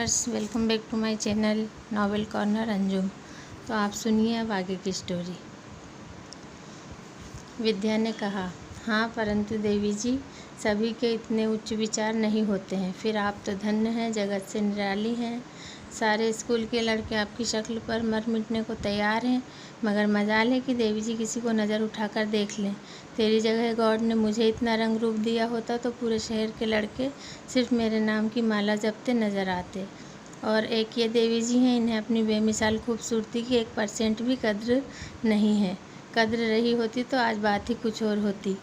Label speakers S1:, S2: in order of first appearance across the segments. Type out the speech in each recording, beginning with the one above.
S1: Viewers, welcome back to my channel novel corner Anjum. तो आप सुनिए अब आगे की स्टोरी। विद्या ने कहा, हाँ, परंतु देवी जी, सभी के इतने उच्च विचार नहीं होते हैं। फिर आप तो धन्य हैं, जगत से निराली हैं। सारे स्कूल के लड़के आपकी शक्ल पर मर मिटने को तैयार हैं, मगर मजाल है कि देवी जी किसी को नज़र उठाकर देख लें। तेरी जगह गॉड ने मुझे इतना रंग रूप दिया होता तो पूरे शहर के लड़के सिर्फ मेरे नाम की माला जपते नज़र आते। और एक ये देवी जी हैं, इन्हें अपनी बेमिसाल खूबसूरती की 1% भी कद्र नहीं है। कद्र रही होती तो आज बात ही कुछ और होती।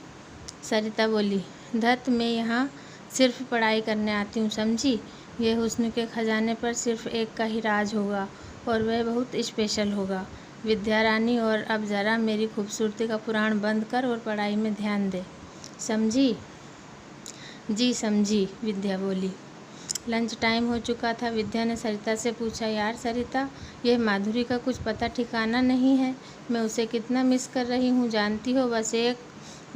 S1: सरिता बोली, धत, मैं यहाँ सिर्फ पढ़ाई करने आती हूँ, समझी। ये हुस्न के खजाने पर सिर्फ एक का ही राज होगा और वह बहुत स्पेशल होगा। विद्या रानी, और अब ज़रा मेरी खूबसूरती का पुराण बंद कर और पढ़ाई में ध्यान दे, समझी। जी समझी, विद्या बोली। लंच टाइम हो चुका था। विद्या ने सरिता से पूछा, यार सरिता, यह माधुरी का कुछ पता ठिकाना नहीं है। मैं उसे कितना मिस कर रही हूँ, जानती हो। बस एक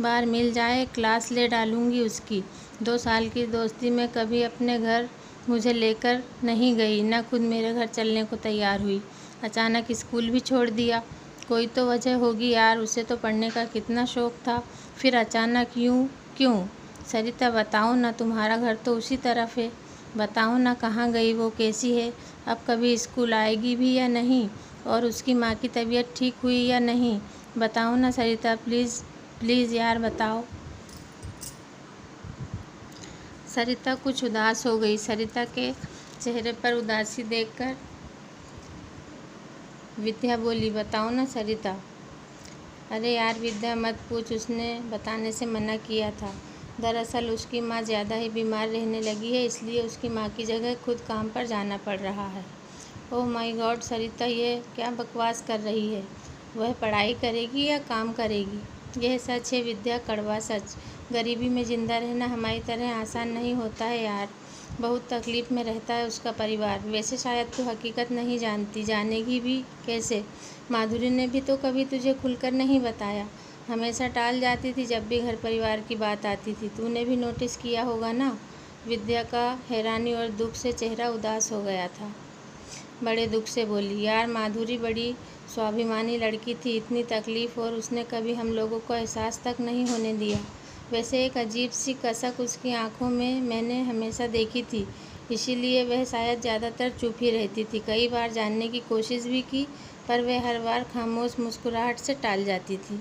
S1: बार मिल जाए, क्लास ले डालूँगी उसकी। 2 साल की दोस्ती में कभी अपने घर मुझे लेकर नहीं गई, न खुद मेरे घर चलने को तैयार हुई। अचानक स्कूल भी छोड़ दिया। कोई तो वजह होगी यार, उसे तो पढ़ने का कितना शौक़ था, फिर अचानक यूँ क्यों। सरिता, बताओ ना, तुम्हारा घर तो उसी तरफ है। बताओ ना, कहाँ गई वो, कैसी है, अब कभी स्कूल आएगी भी या नहीं, और उसकी माँ की तबीयत ठीक हुई या नहीं। बताओ ना सरिता, प्लीज़ प्लीज़ यार, बताओ। सरिता कुछ उदास हो गई। सरिता के चेहरे पर उदासी देखकर विद्या बोली, बताओ ना सरिता। अरे यार विद्या, मत पूछ, उसने बताने से मना किया था। दरअसल उसकी माँ ज़्यादा ही बीमार रहने लगी है, इसलिए उसकी माँ की जगह खुद काम पर जाना पड़ रहा है। ओह माय गॉड सरिता, ये क्या बकवास कर रही है। वह पढ़ाई करेगी या काम करेगी। यह सच है विद्या, कड़वा सच। गरीबी में ज़िंदा रहना हमारी तरह आसान नहीं होता है यार। बहुत तकलीफ़ में रहता है उसका परिवार। वैसे शायद तू हकीकत नहीं जानती, जानेगी भी कैसे। माधुरी ने भी तो कभी तुझे खुलकर नहीं बताया, हमेशा टाल जाती थी जब भी घर परिवार की बात आती थी। तूने भी नोटिस किया होगा ना। विद्या का हैरानी और दुख से चेहरा उदास हो गया था। बड़े दुख से बोली, यार माधुरी बड़ी स्वाभिमानी लड़की थी, इतनी तकलीफ़ और उसने कभी हम लोगों को एहसास तक नहीं होने दिया। वैसे एक अजीब सी कसक उसकी आंखों में मैंने हमेशा देखी थी, इसीलिए वह शायद ज़्यादातर चुप ही रहती थी। कई बार जानने की कोशिश भी की, पर वह हर बार खामोश मुस्कुराहट से टाल जाती थी।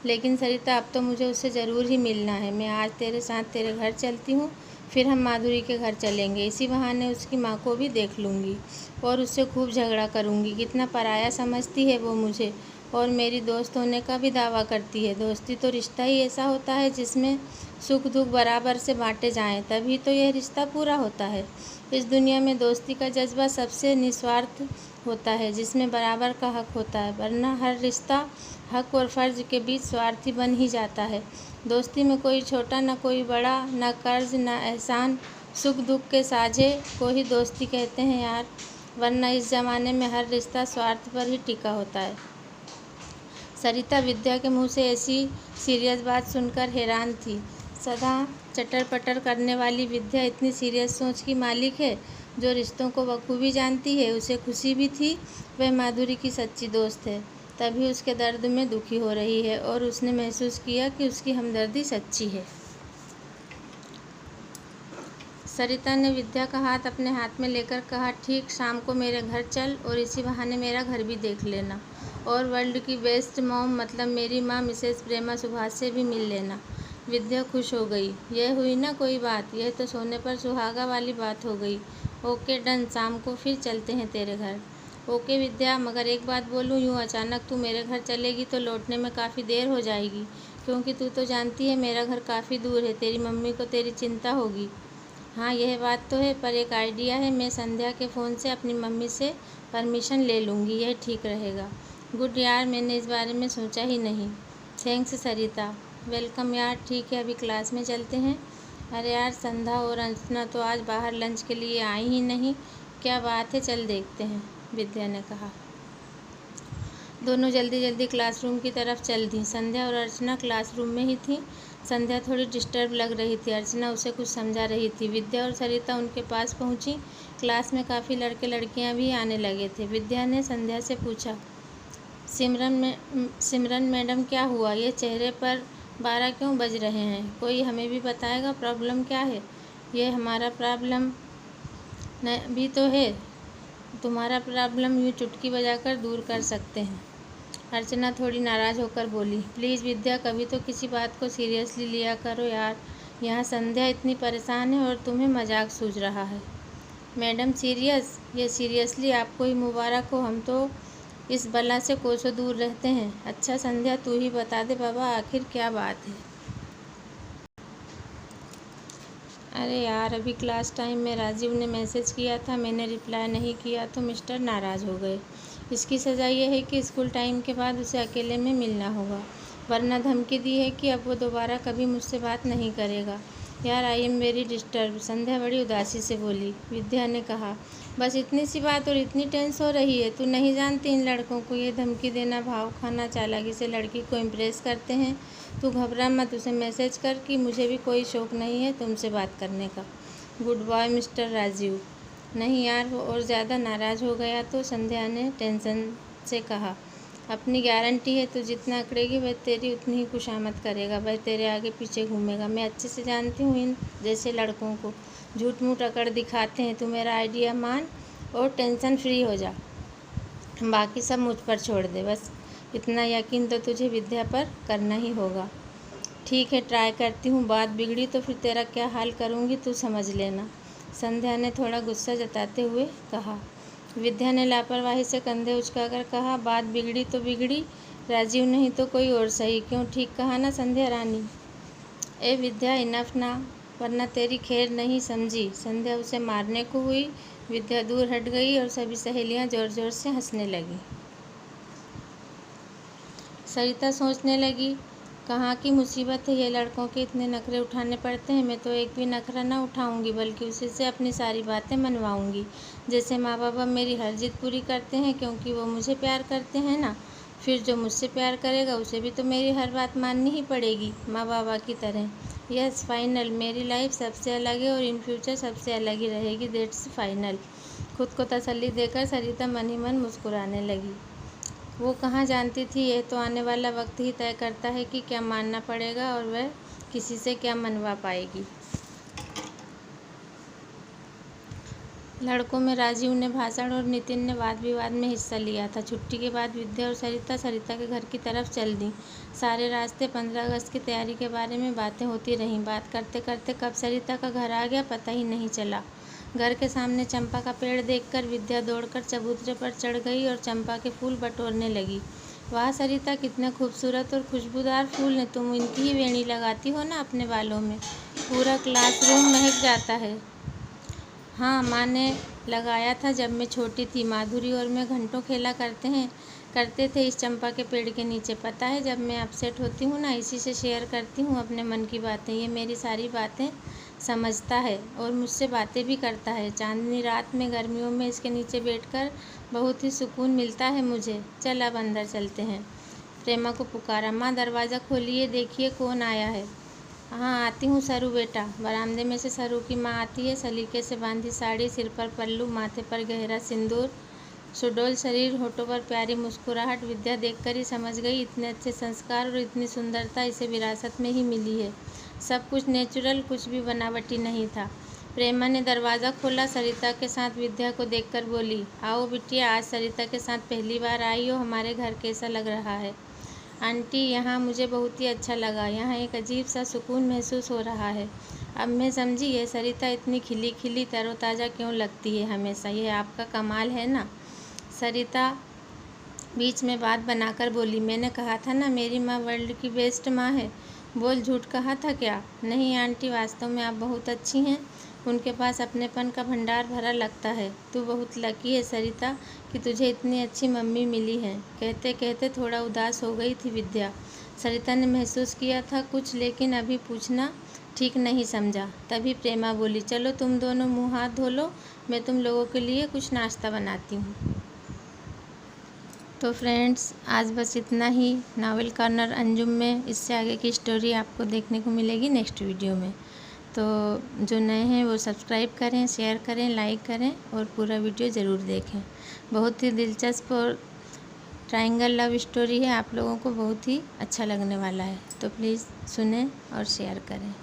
S1: लेकिन सरिता, अब तो मुझे उससे ज़रूर ही मिलना है। मैं आज तेरे साथ तेरे घर चलती हूँ, फिर हम माधुरी के घर चलेंगे। इसी बहाने उसकी माँ को भी देख लूँगी और उससे खूब झगड़ा करूँगी। कितना पराया समझती है वो मुझे, और मेरी दोस्त होने का भी दावा करती है। दोस्ती तो रिश्ता ही ऐसा होता है जिसमें सुख दुख बराबर से बांटे जाएं, तभी तो यह रिश्ता पूरा होता है। इस दुनिया में दोस्ती का जज्बा सबसे निस्वार्थ होता है, जिसमें बराबर का हक होता है, वरना हर रिश्ता हक और फ़र्ज के बीच स्वार्थी बन ही जाता है। दोस्ती में कोई छोटा न कोई बड़ा, न कर्ज न एहसान, सुख दुख के साझे को ही दोस्ती कहते हैं यार, वरना इस ज़माने में हर रिश्ता स्वार्थ पर ही टिका होता है। सरिता विद्या के मुंह से ऐसी सीरियस बात सुनकर हैरान थी। सदा चटर पटर करने वाली विद्या इतनी सीरियस सोच की मालिक है, जो रिश्तों को बखूबी जानती है। उसे खुशी भी थी वह माधुरी की सच्ची दोस्त है, तभी उसके दर्द में दुखी हो रही है, और उसने महसूस किया कि उसकी हमदर्दी सच्ची है। सरिता ने विद्या का हाथ अपने हाथ में लेकर कहा, ठीक, शाम को मेरे घर चल और इसी बहाने मेरा घर भी देख लेना, और वर्ल्ड की बेस्ट मॉम मतलब मेरी माँ मिसेस प्रेमा सुभाष से भी मिल लेना। विद्या खुश हो गई। यह हुई ना कोई बात, यह तो सोने पर सुहागा वाली बात हो गई। ओके डन, शाम को फिर चलते हैं तेरे घर। ओके विद्या, मगर एक बात बोलूँ, यूँ अचानक तू मेरे घर चलेगी तो लौटने में काफ़ी देर हो जाएगी, क्योंकि तू तो जानती है मेरा घर काफ़ी दूर है। तेरी मम्मी को तेरी चिंता होगी। हाँ यह बात तो है, पर एक आइडिया है। मैं संध्या के फ़ोन से अपनी मम्मी से परमिशन ले लूँगी, यह ठीक रहेगा। गुड यार, मैंने इस बारे में सोचा ही नहीं। थैंक्स सरिता। वेलकम यार। ठीक है, अभी क्लास में चलते हैं। अरे यार, संध्या और अंजना तो आज बाहर लंच के लिए आई ही नहीं। क्या बात है, चल देखते हैं, विद्या ने कहा। दोनों जल्दी जल्दी क्लासरूम की तरफ चल दी। संध्या और अर्चना क्लासरूम में ही थीं। संध्या थोड़ी डिस्टर्ब लग रही थी। अर्चना उसे कुछ समझा रही थी। विद्या और सरिता उनके पास पहुंची। क्लास में काफ़ी लड़के लड़कियां भी आने लगे थे। विद्या ने संध्या से पूछा, सिमरन मैडम क्या हुआ? ये चेहरे पर 12 क्यों बज रहे हैं? कोई हमें भी बताएगा प्रॉब्लम क्या है? ये हमारा प्रॉब्लम भी तो है। तुम्हारा प्रॉब्लम यूँ चुटकी बजाकर दूर कर सकते हैं। अर्चना थोड़ी नाराज़ होकर बोली, प्लीज़ विद्या, कभी तो किसी बात को सीरियसली लिया करो यार। यहाँ संध्या इतनी परेशान है और तुम्हें मजाक सूझ रहा है। Madam serious? ये सीरियसली आपको ही मुबारक हो, हम तो इस बला से कोसों दूर रहते हैं। अच्छा संध्या, तू ही बता दे बाबा, आखिर क्या बात है? अरे यार, अभी क्लास टाइम में राजीव ने मैसेज किया था, मैंने रिप्लाई नहीं किया तो मिस्टर नाराज़ हो गए। इसकी सज़ा ये है कि स्कूल टाइम के बाद उसे अकेले में मिलना होगा, वरना धमकी दी है कि अब वो दोबारा कभी मुझसे बात नहीं करेगा। यार आई एम वेरी डिस्टर्ब, संध्या बड़ी उदासी से बोली। विद्या ने कहा, बस इतनी सी बात और इतनी टेंस हो रही है? तू नहीं जानती इन लड़कों को ये धमकी देना, भाव खाना, चालाकी से लड़की को इम्प्रेस करते हैं। तू घबरा मत, उसे मैसेज कर कि मुझे भी कोई शौक़ नहीं है तुमसे बात करने का। Goodbye mister Rajiv. नहीं यार, वो और ज़्यादा नाराज़ हो गया तो संध्या ने टेंशन से कहा, अपनी गारंटी है, तू जितना अकड़ेगी वह तेरी उतनी ही खुशामद करेगा, वह तेरे आगे पीछे घूमेगा। मैं अच्छे से जानती हूँ इन जैसे लड़कों को, झूठ मूठ अकड़ दिखाते हैं। तू मेरा आइडिया मान और टेंशन फ्री हो जा, बाकी सब मुझ पर छोड़ दे। बस इतना यकीन तो तुझे विद्या पर करना ही होगा। ठीक है, ट्राई करती हूँ। बात बिगड़ी तो फिर तेरा क्या हाल करूँगी तू समझ लेना, संध्या ने थोड़ा गुस्सा जताते हुए कहा। विद्या ने लापरवाही से कंधे उचकाकर कहा, बात बिगड़ी तो बिगड़ी, राजीव नहीं तो कोई और सही। क्यों, ठीक कहा ना संध्या रानी? ए विद्या, इनफ ना, वरना तेरी खैर नहीं समझी। संध्या उसे मारने को हुई। विद्या दूर हट गई और सभी सहेलियां जोर जोर से हंसने लगीं। सरिता सोचने लगी, कहाँ की मुसीबत है, ये लड़कों के इतने नखरे उठाने पड़ते हैं। मैं तो एक भी नखरा ना उठाऊंगी, बल्कि उसी से अपनी सारी बातें मनवाऊंगी। जैसे माँ बाबा मेरी हर जिद पूरी करते हैं, क्योंकि वो मुझे प्यार करते हैं ना। फिर जो मुझसे प्यार करेगा उसे भी तो मेरी हर बात माननी ही पड़ेगी, माँ बाबा की तरह। यस फाइनल, मेरी लाइफ सबसे अलग है और इन फ्यूचर सबसे अलग ही रहेगी, दैट्स फाइनल। खुद को तसल्ली देकर सरिता मन ही मन मुस्कुराने लगी। वो कहाँ जानती थी, यह तो आने वाला वक्त ही तय करता है कि क्या मानना पड़ेगा और वह किसी से क्या मनवा पाएगी। लड़कों में राजीव ने भाषण और नितिन ने वाद विवाद में हिस्सा लिया था। छुट्टी के बाद विद्या और सरिता के घर की तरफ चल दी। सारे रास्ते 15 अगस्त की तैयारी के बारे में बातें होती रहीं। बात करते करते कब सरिता का घर आ गया पता ही नहीं चला। घर के सामने चंपा का पेड़ देखकर विद्या दौड़कर चबूतरे पर चढ़ गई और चंपा के फूल बटोरने लगी। वाह सरिता, कितने खूबसूरत और खुशबूदार फूल हैं, तुम इनकी ही वेणी लगाती हो ना अपने बालों में, पूरा क्लासरूम महक जाता है। हाँ, माँ ने लगाया था जब मैं छोटी थी। माधुरी और मैं घंटों खेला करते थे इस चंपा के पेड़ के नीचे। पता है, जब मैं अपसेट होती हूँ ना, इसी से शेयर करती हूँ अपने मन की बातें। ये मेरी सारी बातें समझता है और मुझसे बातें भी करता है। चांदनी रात में, गर्मियों में इसके नीचे बैठकर बहुत ही सुकून मिलता है मुझे। चल अब अंदर चलते हैं। प्रेमा को पुकारा, माँ दरवाज़ा खोलिए, देखिए कौन आया है। हाँ आती हूँ सरू बेटा। बरामदे में से सरू की माँ आती है, सलीके से बांधी साड़ी, सिर पर पल्लू, माथे पर गहरा सिंदूर, सुडौल शरीर, होठों पर प्यारी मुस्कुराहट। विद्या देखकर ही समझ गई, इतने अच्छे संस्कार और इतनी सुंदरता इसे विरासत में ही मिली है। सब कुछ नेचुरल, कुछ भी बनावटी नहीं था। प्रेमा ने दरवाज़ा खोला, सरिता के साथ विद्या को देखकर बोली, आओ बिटिया, आज सरिता के साथ पहली बार आई हो, हमारे घर कैसा लग रहा है? आंटी, यहाँ मुझे बहुत ही अच्छा लगा, यहाँ एक अजीब सा सुकून महसूस हो रहा है। अब मैं समझी है सरिता इतनी खिली खिली तरोताज़ा क्यों लगती है हमेशा, यह आपका कमाल है ना। सरिता बीच में बात बनाकर बोली, मैंने कहा था ना मेरी माँ वर्ल्ड की बेस्ट माँ है। बोल, झूठ कहा था क्या? नहीं आंटी, वास्तव में आप बहुत अच्छी हैं, उनके पास अपनेपन का भंडार भरा लगता है। तू बहुत लकी है सरिता कि तुझे इतनी अच्छी मम्मी मिली है। कहते कहते थोड़ा उदास हो गई थी विद्या। सरिता ने महसूस किया था कुछ, लेकिन अभी पूछना ठीक नहीं समझा। तभी प्रेमा बोली, चलो तुम दोनों मुँह हाथ धो लो, मैं तुम लोगों के लिए कुछ नाश्ता बनाती हूँ। तो फ्रेंड्स आज बस इतना ही। नावल कॉर्नर अंजुम में इससे आगे की स्टोरी आपको देखने को मिलेगी नेक्स्ट वीडियो में। तो जो नए हैं वो सब्सक्राइब करें, शेयर करें, लाइक करें और पूरा वीडियो ज़रूर देखें। बहुत ही दिलचस्प और ट्रायंगल लव स्टोरी है, आप लोगों को बहुत ही अच्छा लगने वाला है। तो प्लीज़ सुनें और शेयर करें।